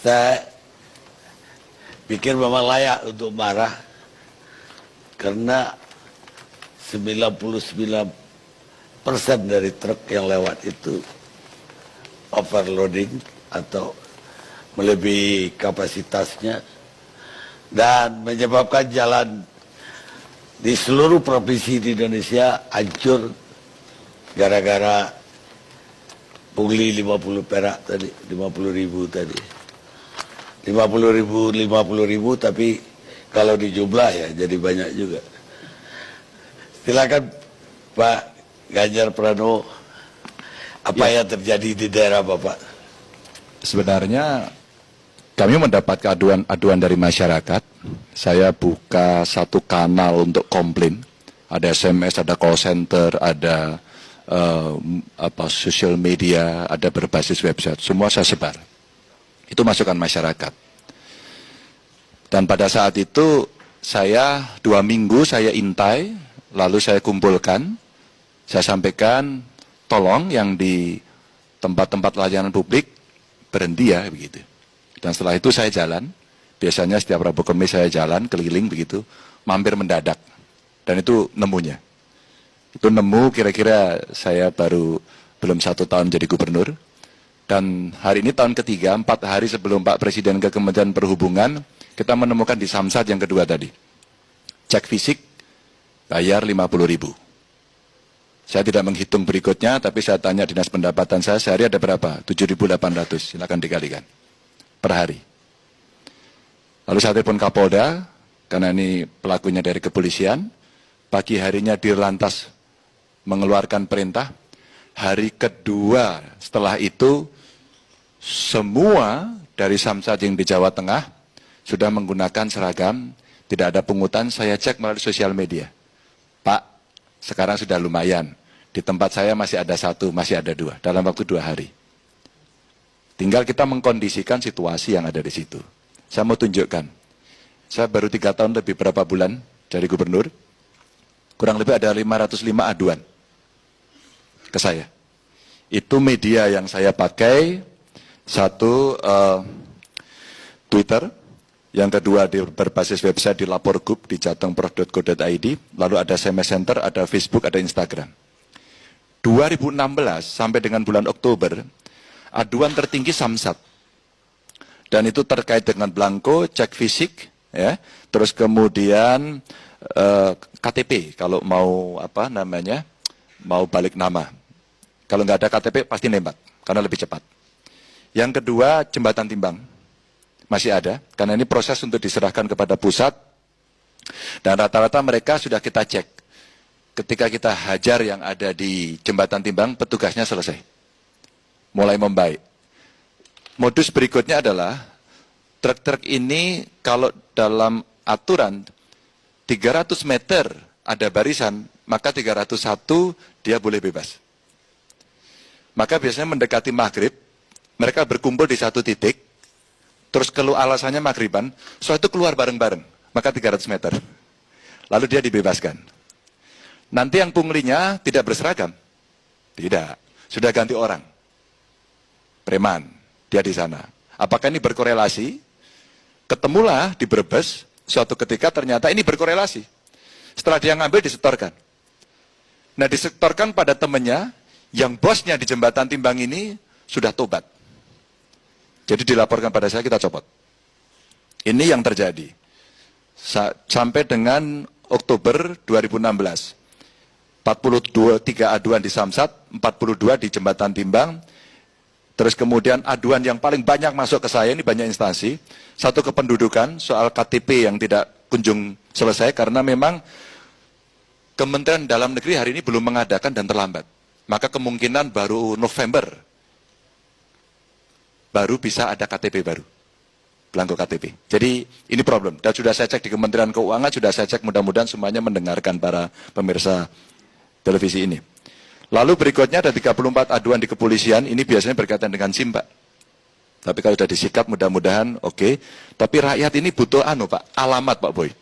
Saya pikir memang layak untuk marah karena 99% dari truk yang lewat itu overloading atau melebihi kapasitasnya dan menyebabkan jalan di seluruh provinsi di Indonesia hancur gara-gara pungli 50 perak tadi, 50.000 tadi. 50.000 tapi kalau dijumlah ya jadi banyak juga. Silakan Pak Ganjar Pranowo, apa yang terjadi di daerah Bapak? Sebenarnya kami mendapat aduan dari masyarakat. Saya buka satu kanal untuk komplain. Ada SMS, ada call center, ada sosial media, ada berbasis website. Semua saya sebar. Itu masukan masyarakat. Dan pada saat itu saya 2 minggu saya intai, lalu saya kumpulkan, saya sampaikan, tolong yang di tempat-tempat layanan publik berhenti ya begitu. Dan setelah itu saya jalan, biasanya setiap Rabu Kamis saya jalan keliling begitu, mampir mendadak. Dan itu nemunya. Itu nemu kira-kira saya baru belum 1 tahun jadi gubernur. Dan hari ini tahun ketiga, 4 hari sebelum Pak Presiden ke Kementerian Perhubungan, kita menemukan di Samsat yang kedua tadi. Cek fisik, bayar 50.000. Saya tidak menghitung berikutnya, tapi saya tanya dinas pendapatan saya, sehari ada berapa? 7.800, silakan dikalikan. Per hari. Lalu saya telepon Kapolda, karena ini pelakunya dari kepolisian, pagi harinya Dirlantas mengeluarkan perintah, hari kedua setelah itu, semua dari Samsat yang di Jawa Tengah sudah menggunakan seragam, tidak ada pungutan. Saya cek melalui sosial media. Pak, sekarang sudah lumayan. Di tempat saya masih ada 1, masih ada 2, dalam waktu 2 hari. Tinggal kita mengkondisikan situasi yang ada di situ. Saya mau tunjukkan. Saya baru 3 tahun lebih berapa bulan jadi gubernur. Kurang lebih ada 505 aduan ke saya. Itu media yang saya pakai. Satu, Twitter. Yang kedua, berbasis website di Laporgub, di jatengprof.go.id. Lalu ada SMS Center, ada Facebook, ada Instagram. 2016 sampai dengan bulan Oktober, aduan tertinggi Samsat. Dan itu terkait dengan belangko, cek fisik, ya. Terus kemudian KTP, kalau mau mau balik nama. Kalau nggak ada KTP pasti nembak, karena lebih cepat. Yang kedua, jembatan timbang. Masih ada, karena ini proses untuk diserahkan kepada pusat. Dan rata-rata mereka sudah kita cek. Ketika kita hajar yang ada di jembatan timbang, petugasnya selesai. Mulai membaik. Modus berikutnya adalah, truk-truk ini kalau dalam aturan 300 meter ada barisan, maka 301 dia boleh bebas. Maka biasanya mendekati maghrib, mereka berkumpul di satu titik, terus kalau alasannya maghriban, soal itu keluar bareng-bareng, maka 300 meter. Lalu dia dibebaskan. Nanti yang punglinya tidak berseragam. Tidak, sudah ganti orang. Preman, dia di sana. Apakah ini berkorelasi? Ketemulah di Brebes, suatu ketika ternyata ini berkorelasi. Setelah dia ngambil, disetorkan. Nah, disetorkan pada temannya, yang bosnya di jembatan timbang ini sudah tobat. Jadi dilaporkan pada saya, kita copot. Ini yang terjadi. Sampai dengan Oktober 2016. 43 aduan di Samsat, 42 di jembatan timbang. Terus kemudian aduan yang paling banyak masuk ke saya, ini banyak instansi. Satu kependudukan, soal KTP yang tidak kunjung selesai, karena memang Kementerian Dalam Negeri hari ini belum mengadakan dan terlambat. Maka kemungkinan baru November, baru bisa ada KTP baru. Belangko KTP. Jadi ini problem. Dan sudah saya cek di Kementerian Keuangan, sudah saya cek, mudah-mudahan semuanya mendengarkan para pemirsa televisi ini. Lalu berikutnya ada 34 aduan di kepolisian, ini biasanya berkaitan dengan SIM, Pak. Tapi kalau sudah disikat mudah-mudahan oke. Tapi rakyat ini butuh Pak, alamat Pak Boy.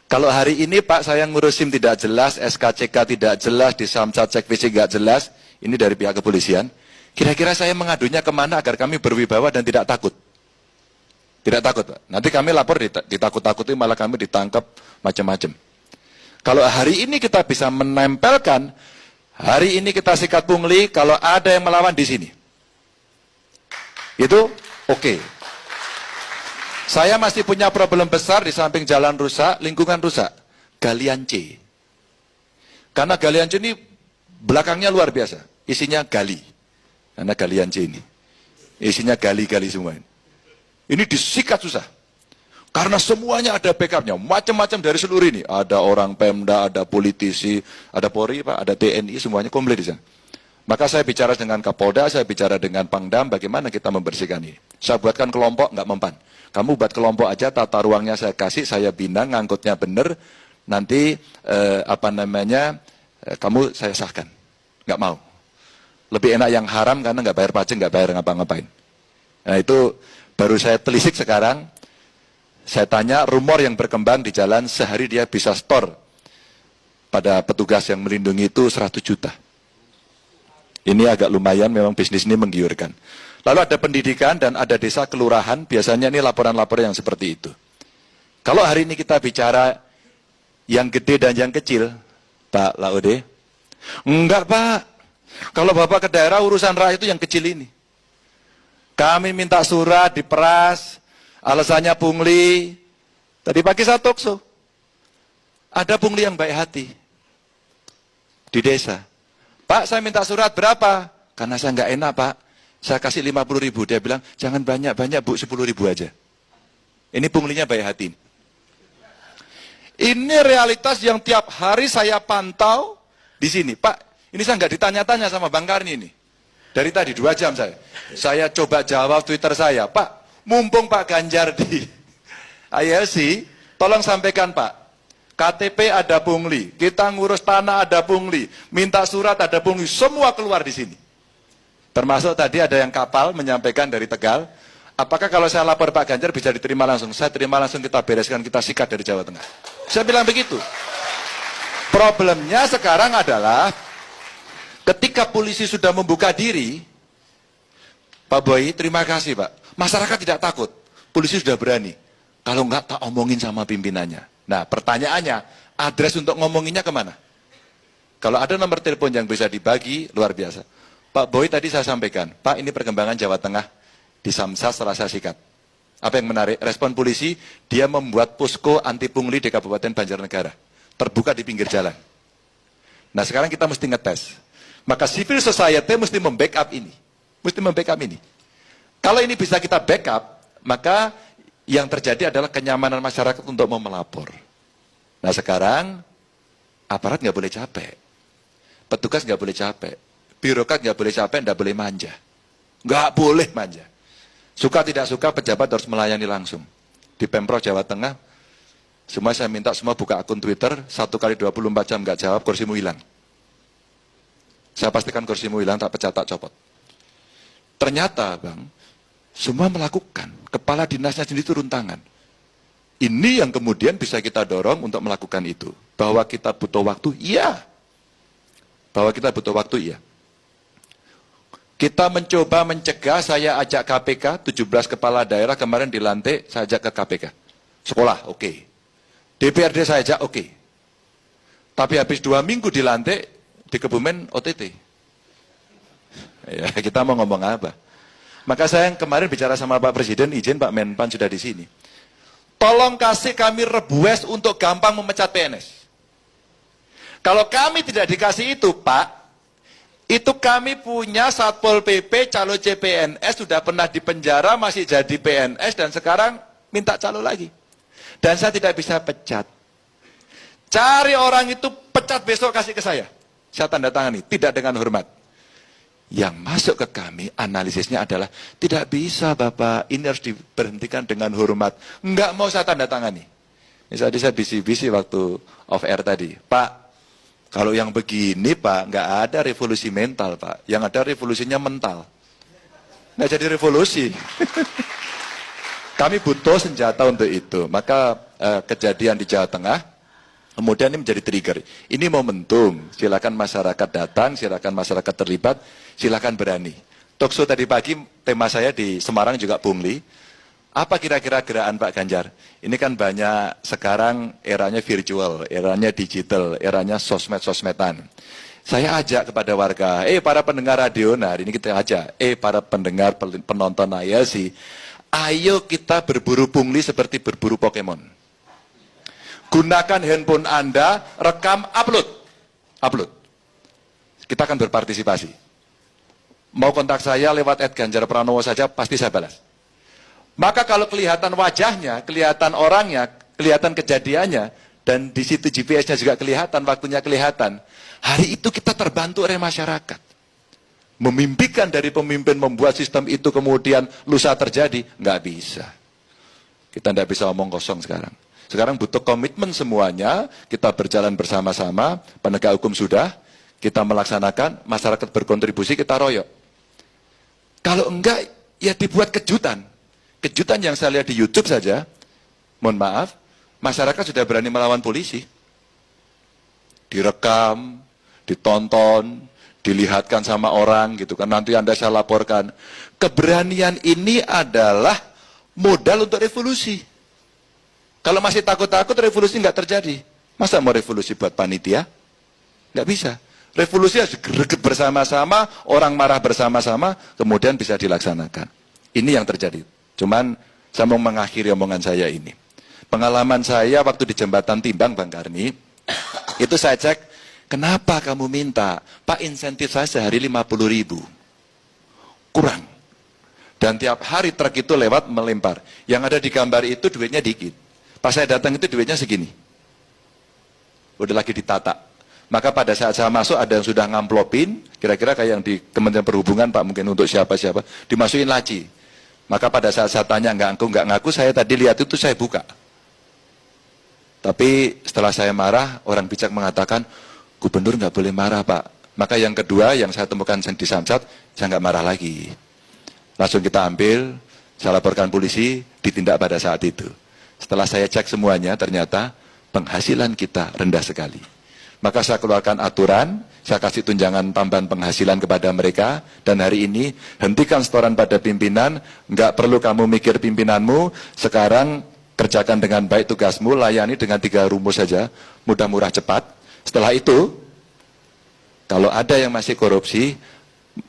Kalau hari ini Pak saya ngurus SIM tidak jelas, SKCK tidak jelas, di Samsat cek fisik tidak jelas, ini dari pihak kepolisian. Kira-kira saya mengadunya kemana agar kami berwibawa dan tidak takut? Tidak takut, Pak. Nanti kami lapor ditakut-takuti, malah kami ditangkap macam-macam. Kalau hari ini kita bisa menempelkan, hari ini kita sikat pungli, kalau ada yang melawan di sini. Itu oke. Saya masih punya problem besar di samping jalan rusak, lingkungan rusak. Galian C. Karena galian C ini belakangnya luar biasa. Isinya gali. Karena galian C ini. Isinya gali-gali semua ini. Ini disikat susah. Karena semuanya ada backupnya. Macam-macam dari seluruh ini. Ada orang Pemda, ada politisi, ada Polri, Pak, ada TNI, semuanya komplit di sana. Maka saya bicara dengan Kapolda, saya bicara dengan Pangdam, bagaimana kita membersihkan ini. Saya buatkan kelompok, nggak mempan. Kamu buat kelompok aja, tata ruangnya saya kasih, saya bina, ngangkutnya bener, nanti kamu saya sahkan. Nggak mau. Lebih enak yang haram karena nggak bayar pajak, nggak bayar ngapa-ngapain. Nah itu baru saya telisik sekarang. Saya tanya rumor yang berkembang di jalan, sehari dia bisa store pada petugas yang melindungi itu 100 juta. Ini agak lumayan, memang bisnis ini menggiurkan. Lalu ada pendidikan dan ada desa kelurahan, biasanya ini laporan-laporan yang seperti itu. Kalau hari ini kita bicara yang gede dan yang kecil, Pak Laude, enggak Pak, kalau Bapak ke daerah urusan rakyat itu yang kecil ini. Kami minta surat diperas, alasannya pungli. Tadi pagi saya talkshow, ada pungli yang baik hati di desa. Pak, saya minta surat berapa? Karena saya nggak enak, Pak. Saya kasih 50.000. Dia bilang, jangan banyak-banyak, Bu, 10.000 aja. Ini punglinya baik hati. Ini realitas yang tiap hari saya pantau di sini. Pak, ini saya nggak ditanya-tanya sama Bang Karni ini. Dari tadi 2 jam saya. Saya coba jawab Twitter saya. Pak, mumpung Pak Ganjar di ILC, tolong sampaikan Pak. KTP ada pungli, kita ngurus tanah ada pungli, minta surat ada pungli, semua keluar di sini. Termasuk tadi ada yang kapal menyampaikan dari Tegal, apakah kalau saya lapor Pak Ganjar bisa diterima langsung? Saya terima langsung, kita bereskan, kita sikat dari Jawa Tengah. Saya bilang begitu. Problemnya sekarang adalah ketika polisi sudah membuka diri, Pak Boy, terima kasih Pak. Masyarakat tidak takut, polisi sudah berani. Kalau enggak tak omongin sama pimpinannya. Nah pertanyaannya, address untuk ngomonginnya kemana? Kalau ada nomor telepon yang bisa dibagi, luar biasa. Pak Boy tadi saya sampaikan, Pak ini perkembangan Jawa Tengah di Samsat setelah saya sikat. Apa yang menarik? Respon polisi, dia membuat posko anti pungli di Kabupaten Banjarnegara. Terbuka di pinggir jalan. Nah sekarang kita mesti ngetes. Maka civil society mesti membackup ini. Mesti membackup ini. Kalau ini bisa kita backup, maka yang terjadi adalah kenyamanan masyarakat untuk mau melapor. Nah sekarang, aparat nggak boleh capek. Petugas nggak boleh capek. Birokrat nggak boleh capek, nggak boleh manja. Nggak boleh manja. Suka tidak suka, pejabat harus melayani langsung. Di Pemprov Jawa Tengah, semua saya minta semua buka akun Twitter, 1 kali 24 jam nggak jawab, kursimu hilang. Saya pastikan kursimu hilang, tak pecat, tak copot. Ternyata, Bang, semua melakukan. Kepala dinasnya sendiri turun tangan. Ini yang kemudian bisa kita dorong untuk melakukan itu. Bahwa kita butuh waktu, iya. Bahwa kita butuh waktu, iya. Kita mencoba mencegah, saya ajak KPK, 17 kepala daerah kemarin dilantik, saya ajak ke KPK. Sekolah, oke. DPRD saya ajak, oke. Tapi habis 2 minggu dilantik, di Kebumen OTT. Ya, kita mau ngomong apa? Maka saya yang kemarin bicara sama Pak Presiden, izin Pak Menpan sudah di sini. Tolong kasih kami rebues untuk gampang memecat PNS. Kalau kami tidak dikasih itu, Pak, itu kami punya Satpol PP, calo CPNS, sudah pernah dipenjara, masih jadi PNS, dan sekarang minta calo lagi. Dan saya tidak bisa pecat. Cari orang itu, pecat besok kasih ke saya. Saya tanda tangani, tidak dengan hormat. Yang masuk ke kami, analisisnya adalah, tidak bisa Bapak, ini harus diberhentikan dengan hormat. Enggak mau saya tanda tangani. Misalnya saya bisi-bisi waktu off air tadi, Pak, kalau yang begini Pak, enggak ada revolusi mental Pak, yang ada revolusinya mental. Enggak jadi revolusi. Kami butuh senjata untuk itu. Maka kejadian di Jawa Tengah, kemudian ini menjadi trigger. Ini momentum, silakan masyarakat datang, silakan masyarakat terlibat, silakan berani. Talkshow tadi pagi, tema saya di Semarang juga pungli. Apa kira-kira gerakan Pak Ganjar? Ini kan banyak sekarang eranya virtual, eranya digital, eranya sosmed-sosmedan. Saya ajak kepada warga, para pendengar radio, nah hari ini kita ajak, para pendengar penonton ILC, ayo kita berburu pungli seperti berburu Pokemon. Gunakan handphone Anda, rekam, upload. Upload. Kita akan berpartisipasi. Mau kontak saya lewat @ganjarpranowo saja, pasti saya balas. Maka kalau kelihatan wajahnya, kelihatan orangnya, kelihatan kejadiannya, dan di situ GPS-nya juga kelihatan, waktunya kelihatan, hari itu kita terbantu oleh masyarakat. Memimpikan dari pemimpin membuat sistem itu kemudian lusa terjadi, nggak bisa. Kita nggak bisa omong kosong sekarang. Sekarang butuh komitmen semuanya, kita berjalan bersama-sama, penegak hukum sudah, kita melaksanakan, masyarakat berkontribusi, kita royok. Kalau enggak, ya dibuat kejutan. Kejutan yang saya lihat di YouTube saja, mohon maaf, masyarakat sudah berani melawan polisi. Direkam, ditonton, dilihatkan sama orang gitu kan, nanti Anda saya laporkan. Keberanian ini adalah modal untuk revolusi. Kalau masih takut-takut, revolusi nggak terjadi. Masa mau revolusi buat panitia? Nggak bisa. Revolusi harus greget bersama-sama, orang marah bersama-sama, kemudian bisa dilaksanakan. Ini yang terjadi. Cuman saya mau mengakhiri omongan saya ini. Pengalaman saya waktu di Jembatan Timbang, Bang Karni, itu saya cek, kenapa kamu minta, Pak insentif saya sehari 50.000. Kurang. Dan tiap hari truk itu lewat melempar. Yang ada di gambar itu duitnya dikit. Pas saya datang itu duitnya segini. Udah lagi ditata. Maka pada saat saya masuk ada yang sudah ngamplopin, kira-kira kayak yang di Kementerian Perhubungan Pak, mungkin untuk siapa-siapa, dimasukin laci. Maka pada saat saya tanya nggak ngaku, saya tadi lihat itu saya buka. Tapi setelah saya marah, orang bijak mengatakan, gubernur nggak boleh marah Pak. Maka yang kedua yang saya temukan di Samsat, saya nggak marah lagi. Langsung kita ambil, saya laporkan polisi, ditindak pada saat itu. Setelah saya cek semuanya, ternyata penghasilan kita rendah sekali. Maka saya keluarkan aturan, saya kasih tunjangan tambahan penghasilan kepada mereka, dan hari ini hentikan setoran pada pimpinan, nggak perlu kamu mikir pimpinanmu, sekarang kerjakan dengan baik tugasmu, layani dengan 3 rumus saja, mudah, murah, cepat. Setelah itu, kalau ada yang masih korupsi,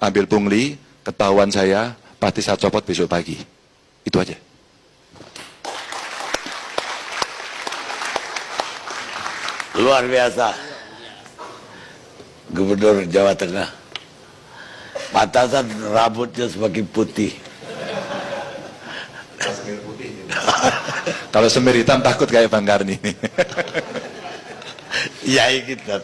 ambil pungli, ketahuan saya, pasti saya copot besok pagi. Itu aja. Luar biasa. Gubernur Jawa Tengah. Patasan rambutnya semakin putih. Kalau semir hitam takut kayak Bang Karni. Ya kita.